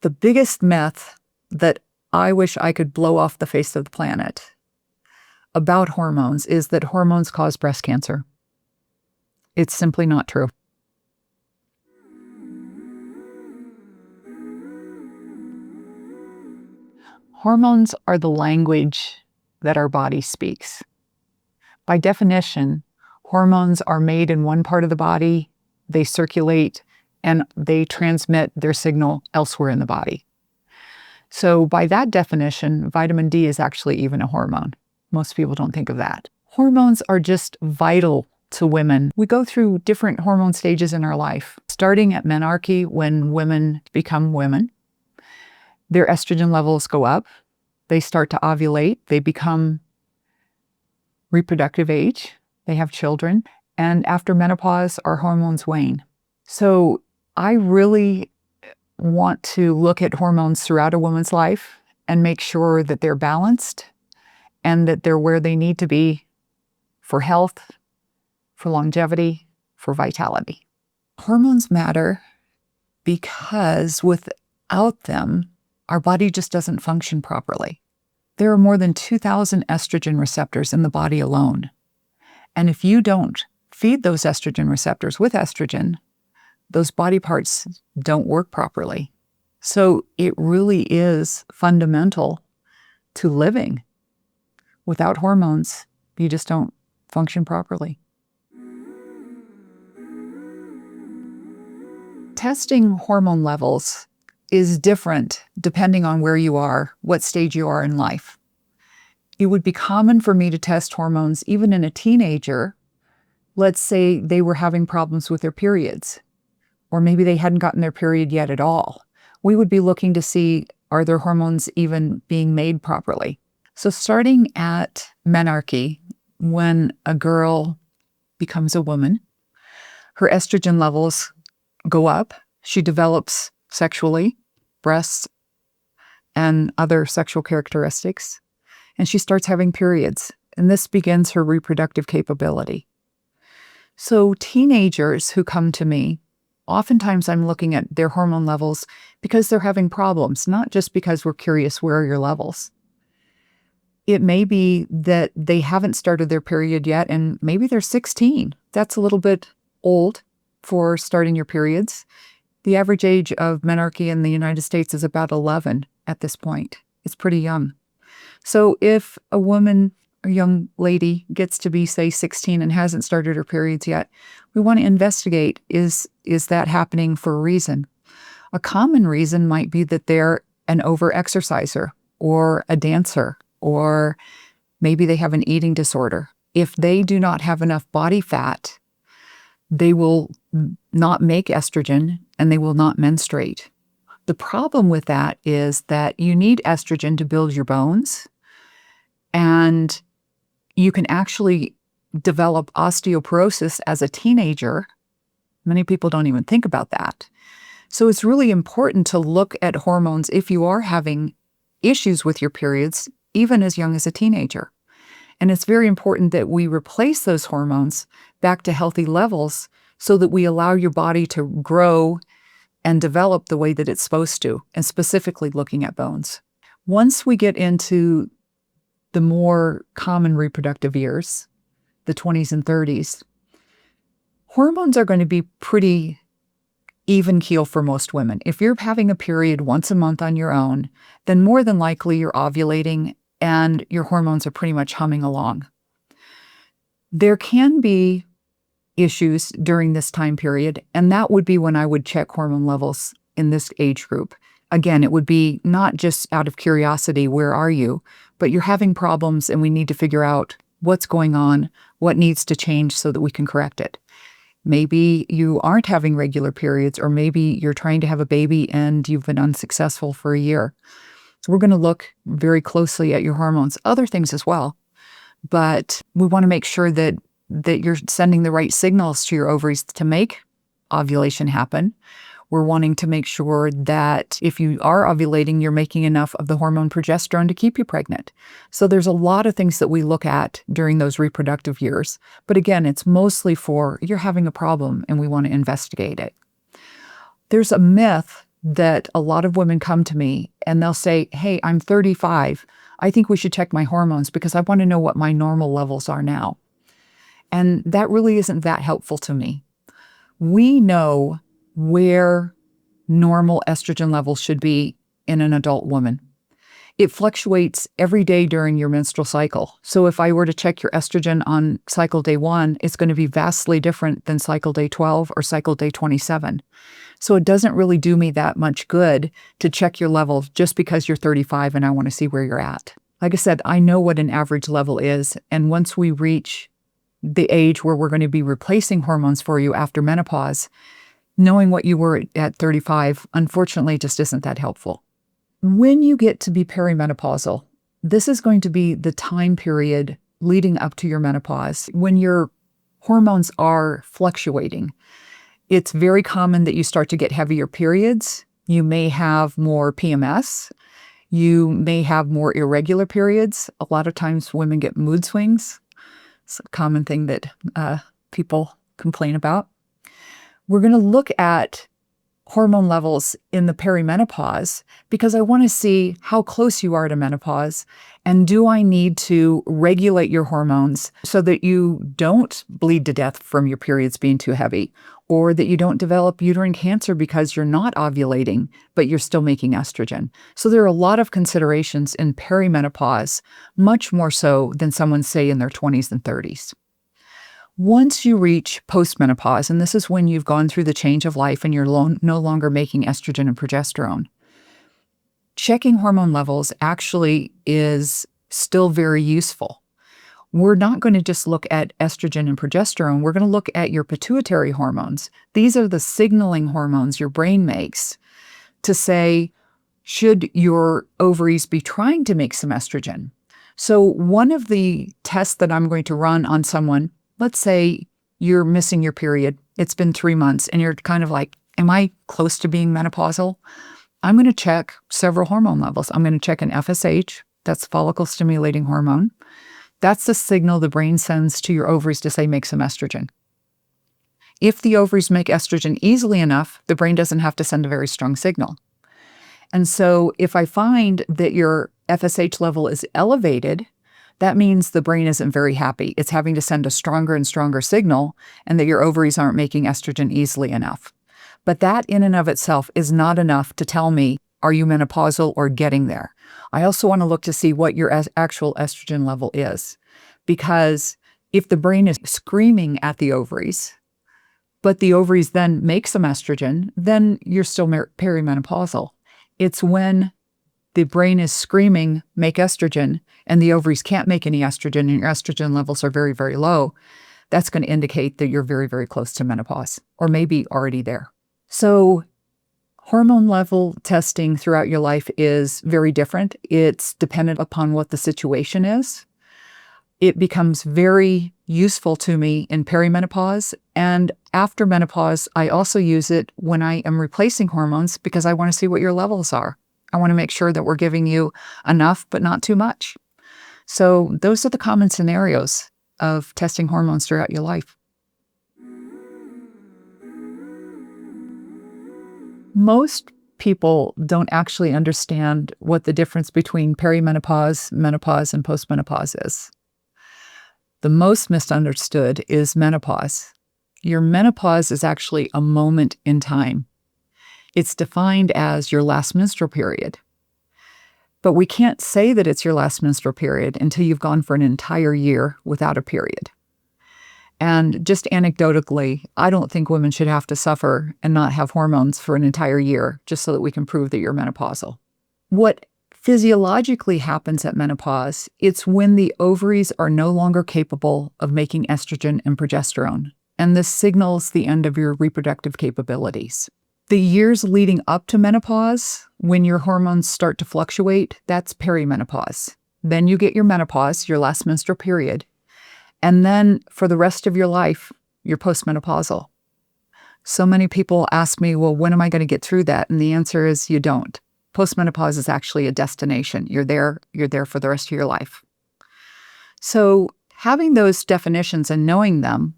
The biggest myth that I wish I could blow off the face of the planet about hormones is that hormones cause breast cancer. It's simply not true. Hormones are the language that our body speaks. By definition, hormones are made in one part of the body, they circulate, and they transmit their signal elsewhere in the body. So by that definition, vitamin D is actually even a hormone. Most people don't think of that. Hormones are just vital to women. We go through different hormone stages in our life, starting at menarche when women become women. Their estrogen levels go up. They start to ovulate. They become reproductive age. They have children. And after menopause, our hormones wane. So I really want to look at hormones throughout a woman's life and make sure that they're balanced and that they're where they need to be for health, for longevity, for vitality. Hormones matter because without them, our body just doesn't function properly. There are more than 2,000 estrogen receptors in the body alone. And if you don't feed those estrogen receptors with estrogen, those body parts don't work properly. So it really is fundamental to living. Without hormones, you just don't function properly. Testing hormone levels is different depending on where you are, what stage you are in life. It would be common for me to test hormones even in a teenager. Let's say they were having problems with their periods, or maybe they hadn't gotten their period yet at all. We would be looking to see, are their hormones even being made properly? So starting at menarche, when a girl becomes a woman, her estrogen levels go up. She develops sexually, breasts, and other sexual characteristics, and she starts having periods, and this begins her reproductive capability. So teenagers who come to me, oftentimes I'm looking at their hormone levels because they're having problems, not just because we're curious where are your levels. It may be that they haven't started their period yet, and maybe they're 16. That's a little bit old for starting your periods. The average age of menarche in the United States is about 11 at this point. It's pretty young. So if a woman, a young lady, gets to be, say, 16 and hasn't started her periods yet, we want to investigate, is that happening for a reason? A common reason might be that they're an over-exerciser or a dancer, or maybe they have an eating disorder. If they do not have enough body fat, they will not make estrogen and they will not menstruate. The problem with that is that you need estrogen to build your bones, and you can actually develop osteoporosis as a teenager. Many people don't even think about that. So it's really important to look at hormones if you are having issues with your periods, even as young as a teenager. And it's very important that we replace those hormones back to healthy levels so that we allow your body to grow and develop the way that it's supposed to, and specifically looking at bones. Once we get into the more common reproductive years, the 20s and 30s, hormones are going to be pretty even keel for most women. If you're having a period once a month on your own, then more than likely you're ovulating and your hormones are pretty much humming along. There can be issues during this time period, and that would be when I would check hormone levels in this age group. Again, it would be not just out of curiosity, where are you, but you're having problems and we need to figure out what's going on, what needs to change so that we can correct it. Maybe you aren't having regular periods, or maybe you're trying to have a baby and you've been unsuccessful for a year. So we're going to look very closely at your hormones, other things as well. But we want to make sure that you're sending the right signals to your ovaries to make ovulation happen. We're wanting to make sure that if you are ovulating, you're making enough of the hormone progesterone to keep you pregnant. So there's a lot of things that we look at during those reproductive years. But again, it's mostly for you're having a problem and we want to investigate it. There's a myth that a lot of women come to me and they'll say, hey, I'm 35. I think we should check my hormones because I want to know what my normal levels are now. And that really isn't that helpful to me. We know where normal estrogen levels should be in an adult woman. It fluctuates every day during your menstrual cycle. So if I were to check your estrogen on cycle day 1, it's going to be vastly different than cycle day 12 or cycle day 27. So it doesn't really do me that much good to check your level just because you're 35 and I want to see where you're at. Like I said, I know what an average level is. And once we reach the age where we're going to be replacing hormones for you after menopause, knowing what you were at 35, unfortunately, just isn't that helpful. When you get to be perimenopausal, this is going to be the time period leading up to your menopause when your hormones are fluctuating. It's very common that you start to get heavier periods. You may have more PMS. You may have more irregular periods. A lot of times women get mood swings. It's a common thing that people complain about. We're going to look at hormone levels in the perimenopause because I want to see how close you are to menopause and do I need to regulate your hormones so that you don't bleed to death from your periods being too heavy or that you don't develop uterine cancer because you're not ovulating, but you're still making estrogen. So there are a lot of considerations in perimenopause, much more so than someone, say, in their 20s and 30s. Once you reach post-menopause, and this is when you've gone through the change of life and you're no longer making estrogen and progesterone, checking hormone levels actually is still very useful. We're not going to just look at estrogen and progesterone. We're going to look at your pituitary hormones. These are the signaling hormones your brain makes to say, should your ovaries be trying to make some estrogen? So one of the tests that I'm going to run on someone, let's say you're missing your period, it's been 3 months, and you're kind of like, am I close to being menopausal? I'm going to check several hormone levels. I'm going to check an FSH, that's follicle stimulating hormone. That's the signal the brain sends to your ovaries to say, make some estrogen. If the ovaries make estrogen easily enough, the brain doesn't have to send a very strong signal. And so if I find that your FSH level is elevated, that means the brain isn't very happy. It's having to send a stronger and stronger signal and that your ovaries aren't making estrogen easily enough. But that in and of itself is not enough to tell me, are you menopausal or getting there? I also want to look to see what your actual estrogen level is. Because if the brain is screaming at the ovaries, but the ovaries then make some estrogen, then you're still perimenopausal. It's when the brain is screaming, make estrogen, and the ovaries can't make any estrogen, and your estrogen levels are very, very low, that's going to indicate that you're very, very close to menopause, or maybe already there. So hormone level testing throughout your life is very different. It's dependent upon what the situation is. It becomes very useful to me in perimenopause, and after menopause, I also use it when I am replacing hormones because I want to see what your levels are. I want to make sure that we're giving you enough, but not too much. So those are the common scenarios of testing hormones throughout your life. Most people don't actually understand what the difference between perimenopause, menopause, and postmenopause is. The most misunderstood is menopause. Your menopause is actually a moment in time. It's defined as your last menstrual period. But we can't say that it's your last menstrual period until you've gone for an entire year without a period. And just anecdotally, I don't think women should have to suffer and not have hormones for an entire year just so that we can prove that you're menopausal. What physiologically happens at menopause, it's when the ovaries are no longer capable of making estrogen and progesterone. And this signals the end of your reproductive capabilities. The years leading up to menopause, when your hormones start to fluctuate, that's perimenopause. Then you get your menopause, your last menstrual period. And then for the rest of your life, you're postmenopausal. So many people ask me, well, when am I going to get through that? And the answer is you don't. Postmenopause is actually a destination. You're there for the rest of your life. So having those definitions and knowing them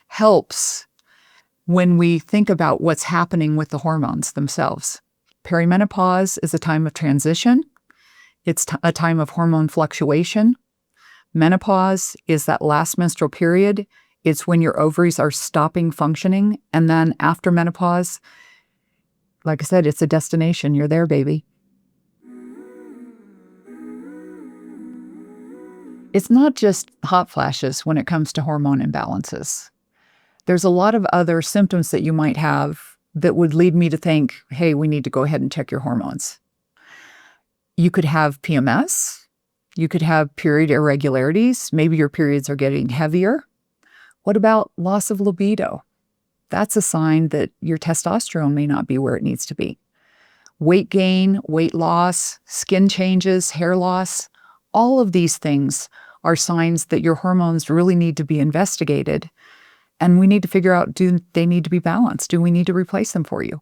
helps when we think about what's happening with the hormones themselves. Perimenopause is a time of transition. It's a time of hormone fluctuation. Menopause is that last menstrual period. It's when your ovaries are stopping functioning. And then after menopause, like I said, it's a destination. You're there, baby. It's not just hot flashes when it comes to hormone imbalances. There's a lot of other symptoms that you might have that would lead me to think, hey, we need to go ahead and check your hormones. You could have PMS. You could have period irregularities. Maybe your periods are getting heavier. What about loss of libido? That's a sign that your testosterone may not be where it needs to be. Weight gain, weight loss, skin changes, hair loss, all of these things are signs that your hormones really need to be investigated. And we need to figure out, do they need to be balanced? Do we need to replace them for you?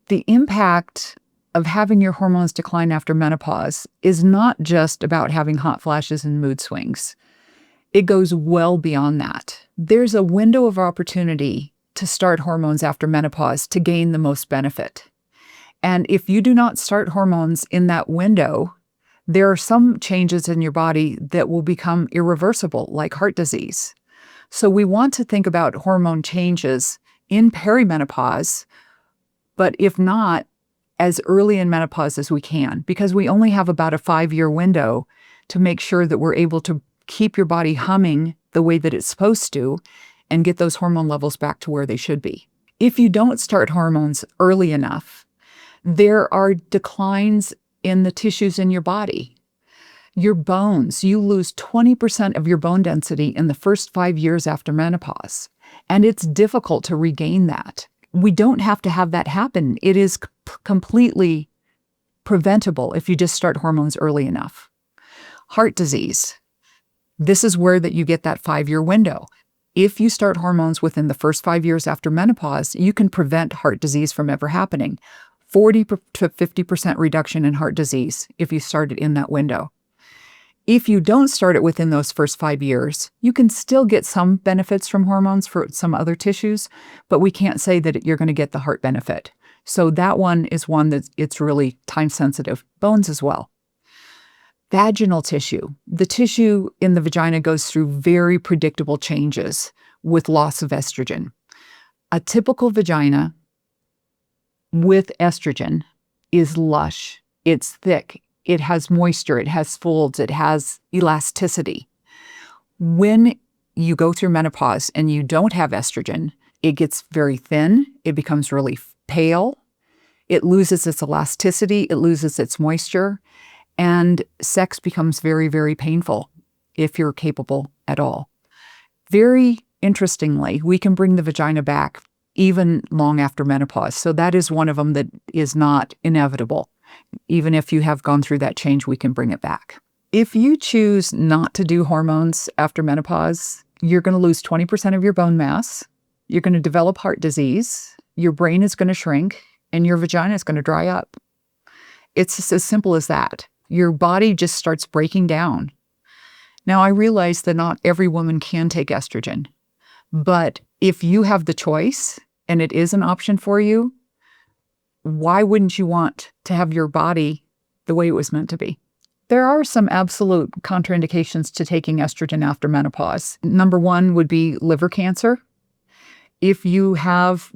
The impact of having your hormones decline after menopause is not just about having hot flashes and mood swings. It goes well beyond that. There's a window of opportunity to start hormones after menopause to gain the most benefit. And if you do not start hormones in that window, there are some changes in your body that will become irreversible, like heart disease. So we want to think about hormone changes in perimenopause, but if not, as early in menopause as we can, because we only have about a 5-year window to make sure that we're able to keep your body humming the way that it's supposed to and get those hormone levels back to where they should be. If you don't start hormones early enough, there are declines in the tissues in your body. Your bones, you lose 20% of your bone density in the first 5 years after menopause, and it's difficult to regain that. We don't have to have that happen. It is completely preventable if you just start hormones early enough. Heart disease. This is where that you get that 5-year window. If you start hormones within the first 5 years after menopause, you can prevent heart disease from ever happening. 40 to 50% reduction in heart disease if you start it in that window. If you don't start it within those first 5 years, you can still get some benefits from hormones for some other tissues, but we can't say that you're going to get the heart benefit. So that one is one that it's really time sensitive. Bones as well. Vaginal tissue. The tissue in the vagina goes through very predictable changes with loss of estrogen. A typical vagina with estrogen is lush. It's thick. It has moisture. It has folds. It has elasticity. When you go through menopause and you don't have estrogen, it gets very thin. It becomes really pale. It loses its elasticity. It loses its moisture. And sex becomes very, very painful if you're capable at all. Very interestingly, we can bring the vagina back even long after menopause. So that is one of them that is not inevitable. Even if you have gone through that change, we can bring it back. If you choose not to do hormones after menopause, you're going to lose 20% of your bone mass. You're going to develop heart disease. Your brain is going to shrink and your vagina is going to dry up. It's as simple as that. Your body just starts breaking down. Now, I realize that not every woman can take estrogen, but if you have the choice and it is an option for you, why wouldn't you want to have your body the way it was meant to be? There are some absolute contraindications to taking estrogen after menopause. Number one would be liver cancer. If you have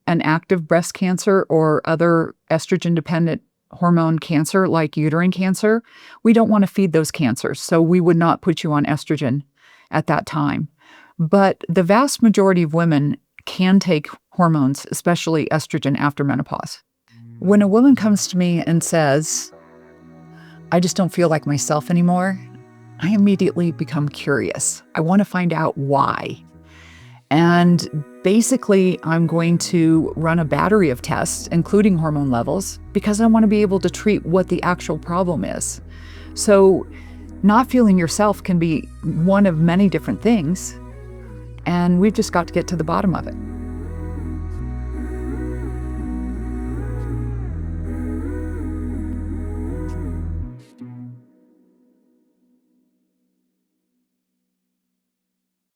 an active breast cancer or other estrogen-dependent hormone cancer like uterine cancer, we don't want to feed those cancers, so we would not put you on estrogen at that time. But the vast majority of women can take hormones, especially estrogen, after menopause. When a woman comes to me and says, I just don't feel like myself anymore, I immediately become curious. I want to find out why. And basically, I'm going to run a battery of tests, including hormone levels, because I want to be able to treat what the actual problem is. So not feeling yourself can be one of many different things, and we've just got to get to the bottom of it.